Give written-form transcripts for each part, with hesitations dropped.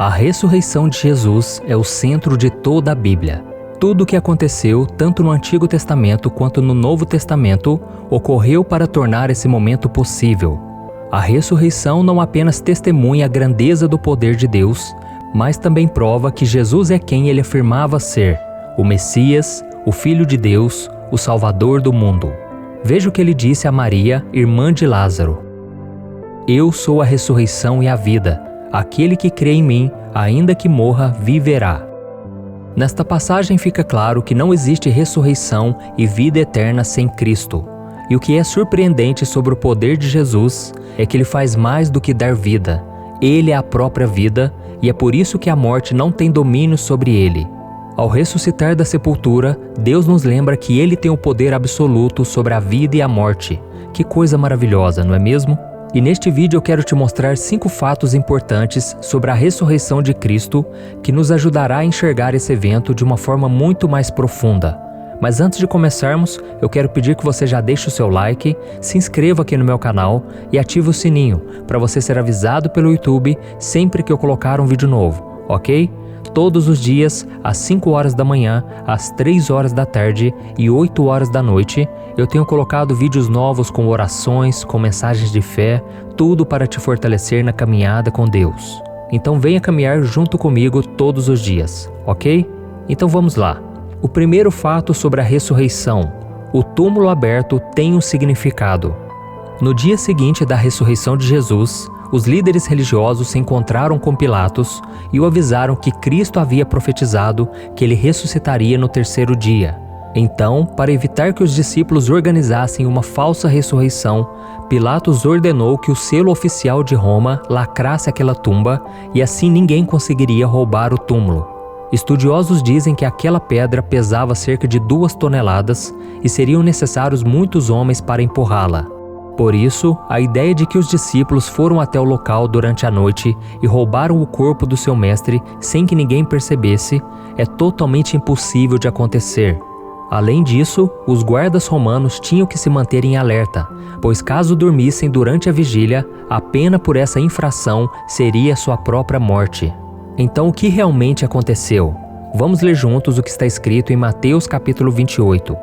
A ressurreição de Jesus é o centro de toda a Bíblia. Tudo o que aconteceu, tanto no Antigo Testamento quanto no Novo Testamento, ocorreu para tornar esse momento possível. A ressurreição não apenas testemunha a grandeza do poder de Deus, mas também prova que Jesus é quem ele afirmava ser: o Messias, o Filho de Deus, o Salvador do mundo. Veja o que ele disse a Maria, irmã de Lázaro: Eu sou a ressurreição e a vida. Aquele que crê em mim, ainda que morra, viverá. Nesta passagem fica claro que não existe ressurreição e vida eterna sem Cristo. E o que é surpreendente sobre o poder de Jesus é que ele faz mais do que dar vida. Ele é a própria vida, e é por isso que a morte não tem domínio sobre ele. Ao ressuscitar da sepultura, Deus nos lembra que ele tem o poder absoluto sobre a vida e a morte. Que coisa maravilhosa, não é mesmo? E neste vídeo eu quero te mostrar 5 fatos importantes sobre a ressurreição de Cristo que nos ajudará a enxergar esse evento de uma forma muito mais profunda. Mas antes de começarmos, eu quero pedir que você já deixe o seu like, se inscreva aqui no meu canal e ative o sininho para você ser avisado pelo YouTube sempre que eu colocar um vídeo novo, ok? Todos os dias, às 5 horas da manhã, às 3 horas da tarde e 8 horas da noite, eu tenho colocado vídeos novos com orações, com mensagens de fé, tudo para te fortalecer na caminhada com Deus. Então venha caminhar junto comigo todos os dias, ok? Então vamos lá. O primeiro fato sobre a ressurreição: o túmulo aberto tem um significado. No dia seguinte da ressurreição de Jesus, os líderes religiosos se encontraram com Pilatos e o avisaram que Cristo havia profetizado que ele ressuscitaria no 3º dia. Então, para evitar que os discípulos organizassem uma falsa ressurreição, Pilatos ordenou que o selo oficial de Roma lacrasse aquela tumba e assim ninguém conseguiria roubar o túmulo. Estudiosos dizem que aquela pedra pesava cerca de 2 toneladas e seriam necessários muitos homens para empurrá-la. Por isso, a ideia de que os discípulos foram até o local durante a noite e roubaram o corpo do seu mestre sem que ninguém percebesse é totalmente impossível de acontecer. Além disso, os guardas romanos tinham que se manter em alerta, pois caso dormissem durante a vigília, a pena por essa infração seria sua própria morte. Então, o que realmente aconteceu? Vamos ler juntos o que está escrito em Mateus capítulo 28.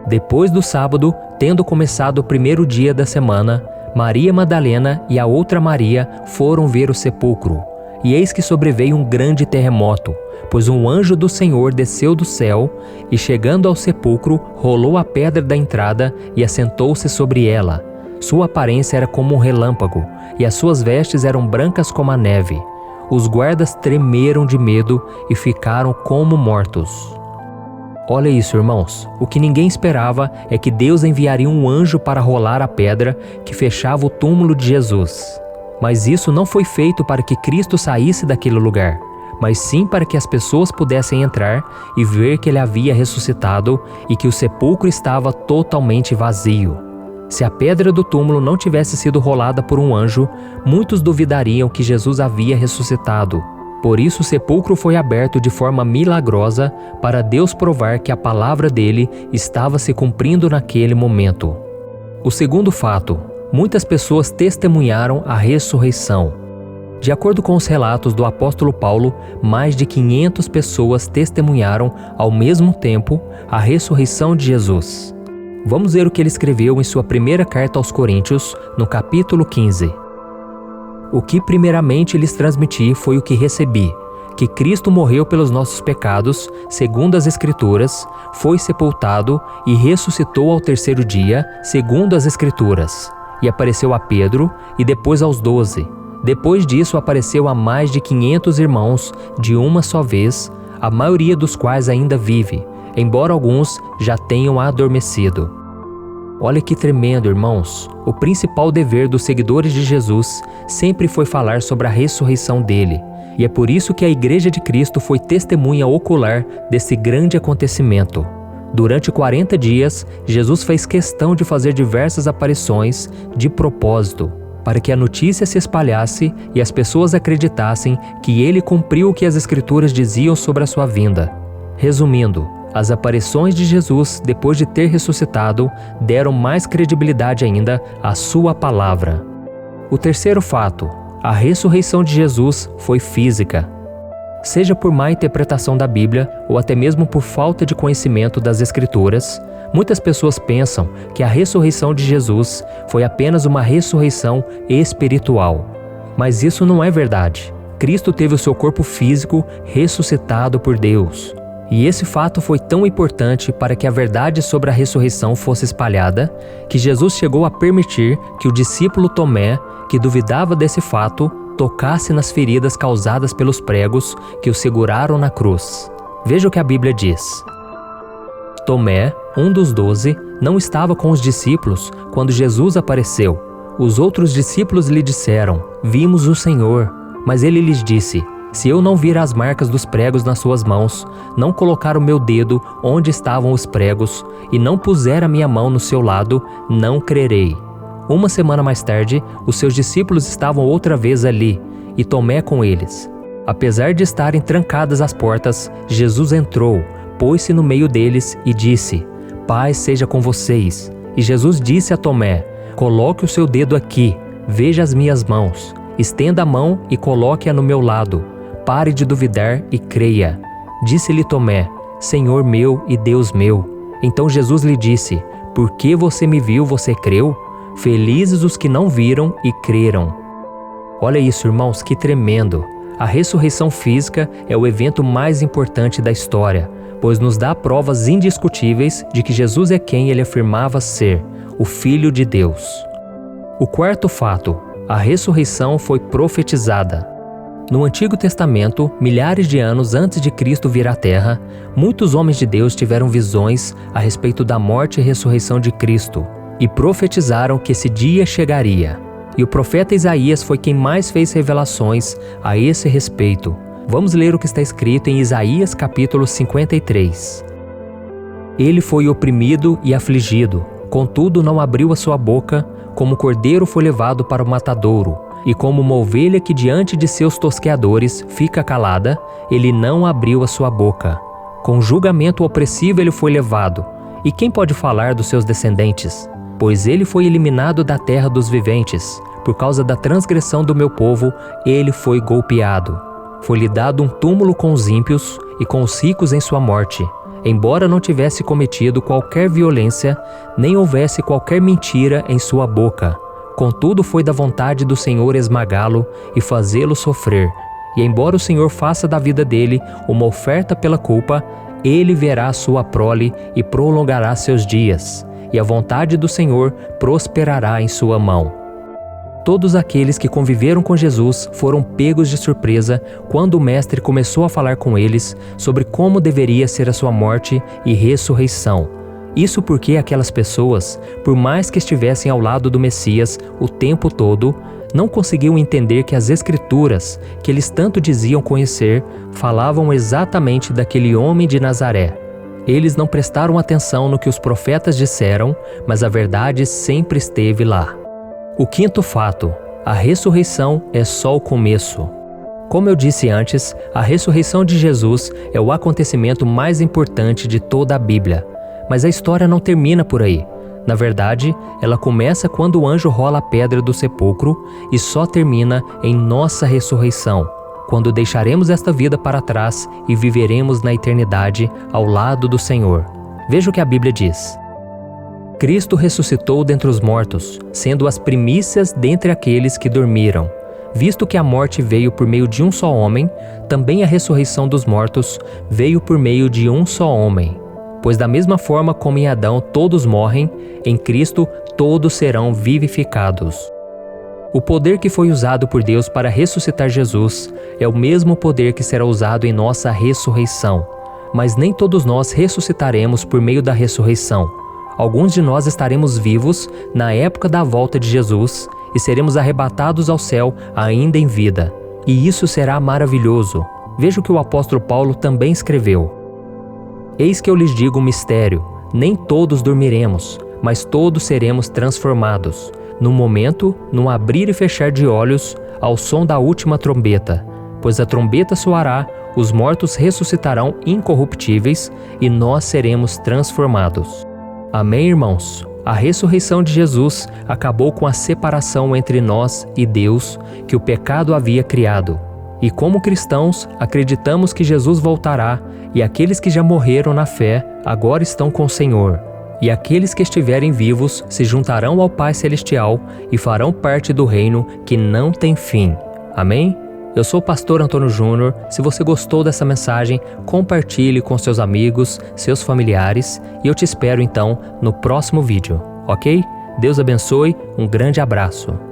Depois do sábado, tendo começado o 1º dia da semana, Maria Madalena e a outra Maria foram ver o sepulcro. E eis que sobreveio um grande terremoto, pois um anjo do Senhor desceu do céu e, chegando ao sepulcro, rolou a pedra da entrada e assentou-se sobre ela. Sua aparência era como um relâmpago, e as suas vestes eram brancas como a neve. Os guardas tremeram de medo e ficaram como mortos. Olha isso, irmãos. O que ninguém esperava é que Deus enviaria um anjo para rolar a pedra que fechava o túmulo de Jesus. Mas isso não foi feito para que Cristo saísse daquele lugar, mas sim para que as pessoas pudessem entrar e ver que ele havia ressuscitado e que o sepulcro estava totalmente vazio. Se a pedra do túmulo não tivesse sido rolada por um anjo, muitos duvidariam que Jesus havia ressuscitado. Por isso o sepulcro foi aberto de forma milagrosa para Deus provar que a palavra dele estava se cumprindo naquele momento. O segundo fato: muitas pessoas testemunharam a ressurreição. De acordo com os relatos do apóstolo Paulo, mais de 500 pessoas testemunharam ao mesmo tempo a ressurreição de Jesus. Vamos ver o que ele escreveu em sua primeira carta aos Coríntios, no capítulo 15. O que primeiramente lhes transmiti foi o que recebi, que Cristo morreu pelos nossos pecados, segundo as Escrituras, foi sepultado e ressuscitou ao 3º dia, segundo as Escrituras. E apareceu a Pedro e depois aos 12. Depois disso apareceu a mais de 500 irmãos de uma só vez, a maioria dos quais ainda vive, embora alguns já tenham adormecido. Olha que tremendo, irmãos. O principal dever dos seguidores de Jesus sempre foi falar sobre a ressurreição dele. E é por isso que a Igreja de Cristo foi testemunha ocular desse grande acontecimento. Durante 40 dias, Jesus fez questão de fazer diversas aparições de propósito, para que a notícia se espalhasse e as pessoas acreditassem que ele cumpriu o que as Escrituras diziam sobre a sua vinda. Resumindo, as aparições de Jesus, depois de ter ressuscitado, deram mais credibilidade ainda à sua palavra. O terceiro fato: A ressurreição de Jesus foi física. Seja por má interpretação da Bíblia ou até mesmo por falta de conhecimento das Escrituras, muitas pessoas pensam que a ressurreição de Jesus foi apenas uma ressurreição espiritual. Mas isso não é verdade. Cristo teve o seu corpo físico ressuscitado por Deus. E esse fato foi tão importante para que a verdade sobre a ressurreição fosse espalhada, que Jesus chegou a permitir que o discípulo Tomé, que duvidava desse fato, tocasse nas feridas causadas pelos pregos que o seguraram na cruz. Veja o que a Bíblia diz. Tomé, um dos 12, não estava com os discípulos quando Jesus apareceu. Os outros discípulos lhe disseram: "Vimos o Senhor." Mas ele lhes disse: "Se eu não vir as marcas dos pregos nas suas mãos, não colocar o meu dedo onde estavam os pregos e não puser a minha mão no seu lado, não crerei." Uma semana mais tarde, os seus discípulos estavam outra vez ali, e Tomé com eles. Apesar de estarem trancadas as portas, Jesus entrou, pôs-se no meio deles e disse: "Paz seja com vocês." E Jesus disse a Tomé: "Coloque o seu dedo aqui, veja as minhas mãos. Estenda a mão e coloque-a no meu lado. Pare de duvidar e creia." Disse-lhe Tomé: "Senhor meu e Deus meu." Então Jesus lhe disse: "Porque você me viu, você creu? Felizes os que não viram e creram." Olha isso, irmãos, que tremendo. A ressurreição física é o evento mais importante da história, pois nos dá provas indiscutíveis de que Jesus é quem ele afirmava ser, o Filho de Deus. O quarto fato: a ressurreição foi profetizada. No Antigo Testamento, milhares de anos antes de Cristo vir à Terra, muitos homens de Deus tiveram visões a respeito da morte e ressurreição de Cristo, e profetizaram que esse dia chegaria. E o profeta Isaías foi quem mais fez revelações a esse respeito. Vamos ler o que está escrito em Isaías capítulo 53. "Ele foi oprimido e afligido, contudo não abriu a sua boca, como cordeiro foi levado para o matadouro, e como uma ovelha que diante de seus tosqueadores fica calada, ele não abriu a sua boca. Com julgamento opressivo ele foi levado, e quem pode falar dos seus descendentes? Pois ele foi eliminado da terra dos viventes, por causa da transgressão do meu povo, ele foi golpeado. Foi-lhe dado um túmulo com os ímpios e com os ricos em sua morte, embora não tivesse cometido qualquer violência, nem houvesse qualquer mentira em sua boca. Contudo foi da vontade do Senhor esmagá-lo e fazê-lo sofrer, e embora o Senhor faça da vida dele uma oferta pela culpa, ele verá a sua prole e prolongará seus dias, e a vontade do Senhor prosperará em sua mão." Todos aqueles que conviveram com Jesus foram pegos de surpresa quando o Mestre começou a falar com eles sobre como deveria ser a sua morte e ressurreição. Isso porque aquelas pessoas, por mais que estivessem ao lado do Messias o tempo todo, não conseguiam entender que as Escrituras, que eles tanto diziam conhecer, falavam exatamente daquele homem de Nazaré. Eles não prestaram atenção no que os profetas disseram, mas a verdade sempre esteve lá. O quinto fato: a ressurreição é só o começo. Como eu disse antes, a ressurreição de Jesus é o acontecimento mais importante de toda a Bíblia. Mas a história não termina por aí. Na verdade, ela começa quando o anjo rola a pedra do sepulcro e só termina em nossa ressurreição, quando deixaremos esta vida para trás e viveremos na eternidade ao lado do Senhor. Veja o que a Bíblia diz. Cristo ressuscitou dentre os mortos, sendo as primícias dentre aqueles que dormiram. Visto que a morte veio por meio de um só homem, também a ressurreição dos mortos veio por meio de um só homem. Pois da mesma forma como em Adão todos morrem, em Cristo todos serão vivificados. O poder que foi usado por Deus para ressuscitar Jesus é o mesmo poder que será usado em nossa ressurreição. Mas nem todos nós ressuscitaremos por meio da ressurreição. Alguns de nós estaremos vivos na época da volta de Jesus e seremos arrebatados ao céu ainda em vida. E isso será maravilhoso. Veja o que o apóstolo Paulo também escreveu. "Eis que eu lhes digo um mistério, nem todos dormiremos, mas todos seremos transformados. No momento, num abrir e fechar de olhos, ao som da última trombeta. Pois a trombeta soará, os mortos ressuscitarão incorruptíveis e nós seremos transformados." Amém, irmãos? A ressurreição de Jesus acabou com a separação entre nós e Deus que o pecado havia criado. E como cristãos, acreditamos que Jesus voltará e aqueles que já morreram na fé agora estão com o Senhor. E aqueles que estiverem vivos se juntarão ao Pai Celestial e farão parte do reino que não tem fim. Amém? Eu sou o pastor Antônio Júnior. Se você gostou dessa mensagem, compartilhe com seus amigos, seus familiares e eu te espero então no próximo vídeo, ok? Deus abençoe, um grande abraço.